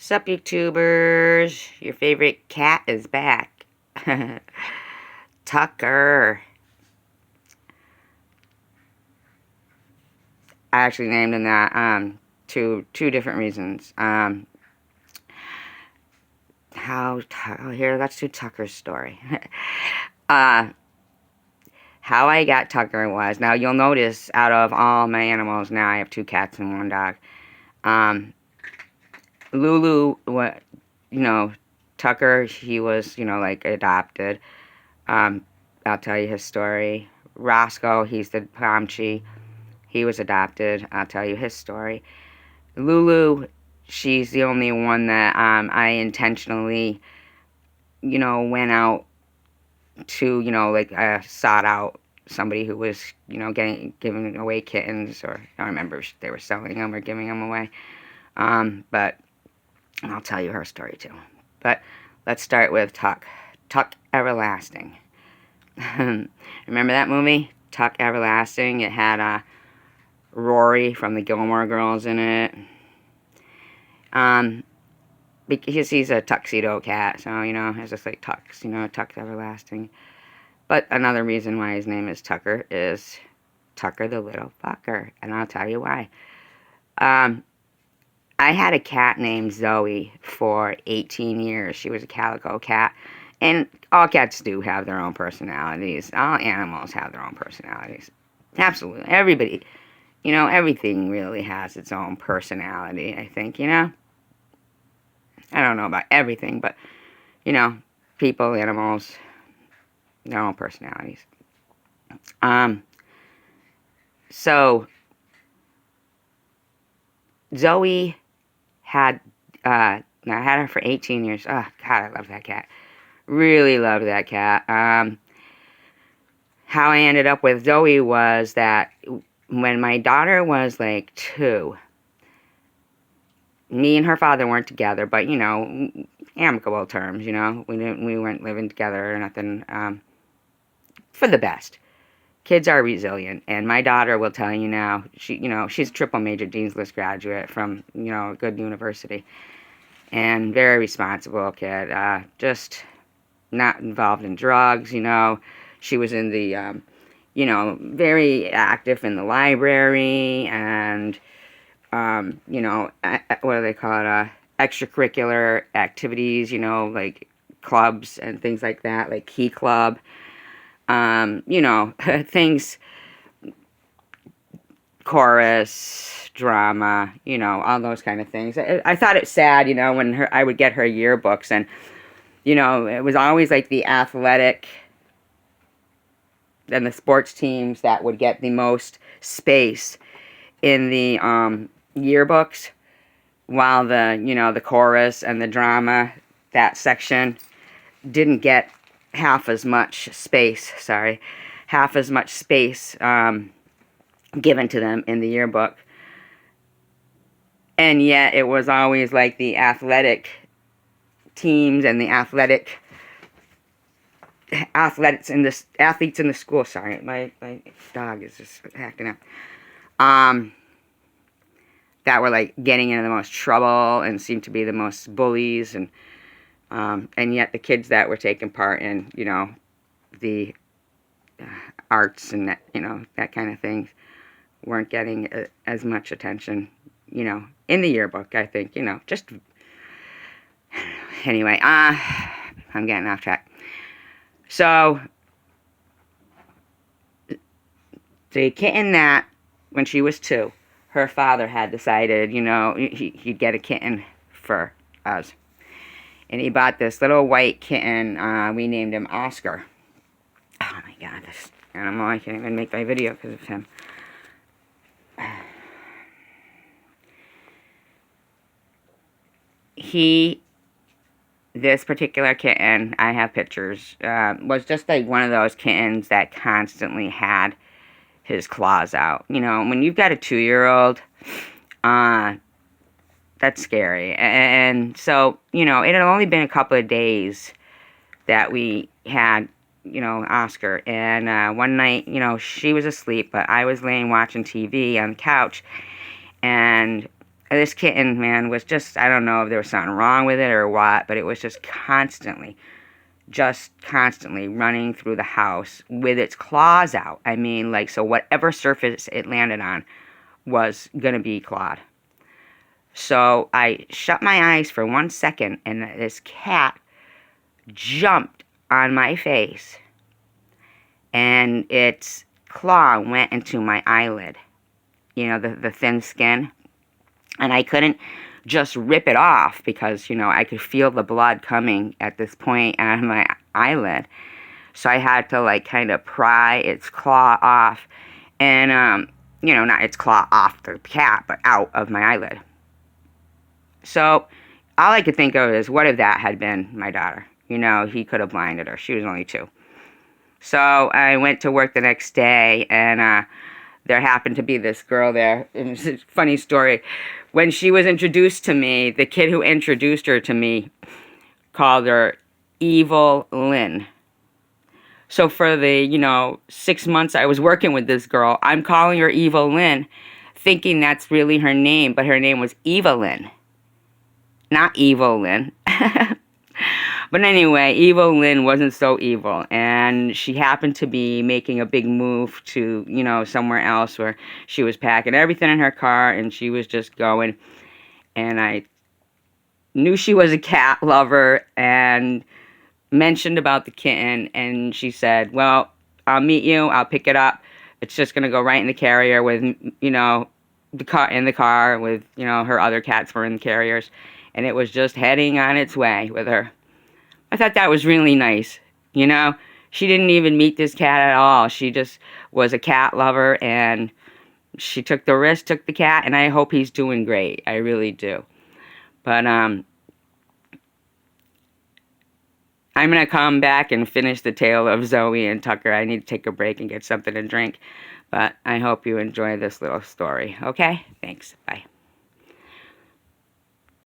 Sup, YouTubers? Your favorite cat is back. Tucker. I actually named him that two different reasons. Here, let's do Tucker's story. uh, how I got Tucker was, now you'll notice out of all my animals, now I have 2 cats and 1 dog. Lulu, Tucker, he was, like adopted. I'll tell you his story. Roscoe, he's the Pomchi. He was adopted. I'll tell you his story. Lulu, she's the only one that I intentionally, went out to, sought out somebody who was, giving away kittens, or I don't remember if they were selling them or giving them away. But I'll tell you her story too. But let's start with Tuck. Tuck Everlasting. Remember that movie? Tuck Everlasting. It had Rory from the Gilmore Girls in it. Because he's a tuxedo cat, so, it's just like Tux, Tuck Everlasting. But another reason why his name is Tucker is Tucker the Little Fucker, and I'll tell you why. I had a cat named Zoe for 18 years. She was a calico cat. And all cats do have their own personalities. All animals have their own personalities. Absolutely. Everybody, everything really has its own personality, I think, I don't know about everything, but, people, animals, their own personalities. So, Zoe had, I had her for 18 years. Oh, God, I love that cat. Really loved that cat. How I ended up with Zoe was that when my daughter was like 2, me and her father weren't together, but, amicable terms, we weren't living together or nothing, for the best. Kids are resilient, and my daughter will tell you now, she's a triple major Dean's List graduate from, a good university, and very responsible kid, just not involved in drugs, she was in the, very active in the library, and, what do they call it, extracurricular activities, like clubs and things like that, like Key Club, things, chorus, drama, all those kind of things. I thought it sad, when I would get her yearbooks, and, it was always like the athletic and the sports teams that would get the most space in the yearbooks, while the chorus and the drama, that section, didn't get half as much space given to them in the yearbook. And yet it was always like the athletic teams and the athletes in the school. Sorry, my dog is just acting up. That were like getting into the most trouble and seemed to be the most bullies, and yet the kids that were taking part in the arts and that kind of things weren't getting as much attention in the yearbook, I think, just anyway, I'm getting off track. So the kitten that, when she was 2, her father had decided, he'd get a kitten for us. And he bought this little white kitten. We named him Oscar. Oh my God, this animal, I can't even make my video because of him. This particular kitten, I have pictures, was just like one of those kittens that constantly had his claws out. When you've got a 2-year-old, that's scary. And so, it had only been a couple of days that we had, Oscar. And one night, she was asleep, but I was laying watching TV on the couch. And this kitten, man, was just, I don't know if there was something wrong with it or what, but it was just constantly running through the house with its claws out. I mean, like, so whatever surface it landed on was going to be clawed. So I shut my eyes for 1 second, and this cat jumped on my face, and its claw went into my eyelid, you know, the thin skin, and I couldn't just rip it off because, you know, I could feel the blood coming at this point out of my eyelid. So I had to, like, kind of pry its claw off, and, you know, not its claw off the cat, but out of my eyelid. So all I could think of is, what if that had been my daughter? You know, he could have blinded her. She was only 2. So I went to work the next day, and there happened to be this girl there. It was a funny story. When she was introduced to me, the kid who introduced her to me called her Evil Lynn. So for the, you know, 6 months I was working with this girl, I'm calling her Evil Lynn, thinking that's really her name, but her name was Evelyn, not Evil Lynn. But anyway, Evil Lynn wasn't so evil, and she happened to be making a big move to, you know, somewhere else where she was packing everything in her car, and she was just going, and I knew she was a cat lover, and mentioned about the kitten, and she said, well, I'll meet you, I'll pick it up, it's just going to go right in the carrier with, you know, in the car with, you know, her other cats were in the carriers, and it was just heading on its way with her. I thought that was really nice, you know. She didn't even meet this cat at all. She just was a cat lover, and she took the risk, took the cat, and I hope he's doing great. I really do. But I'm going to come back and finish the tale of Zoe and Tucker. I need to take a break and get something to drink. But I hope you enjoy this little story. Okay? Thanks. Bye.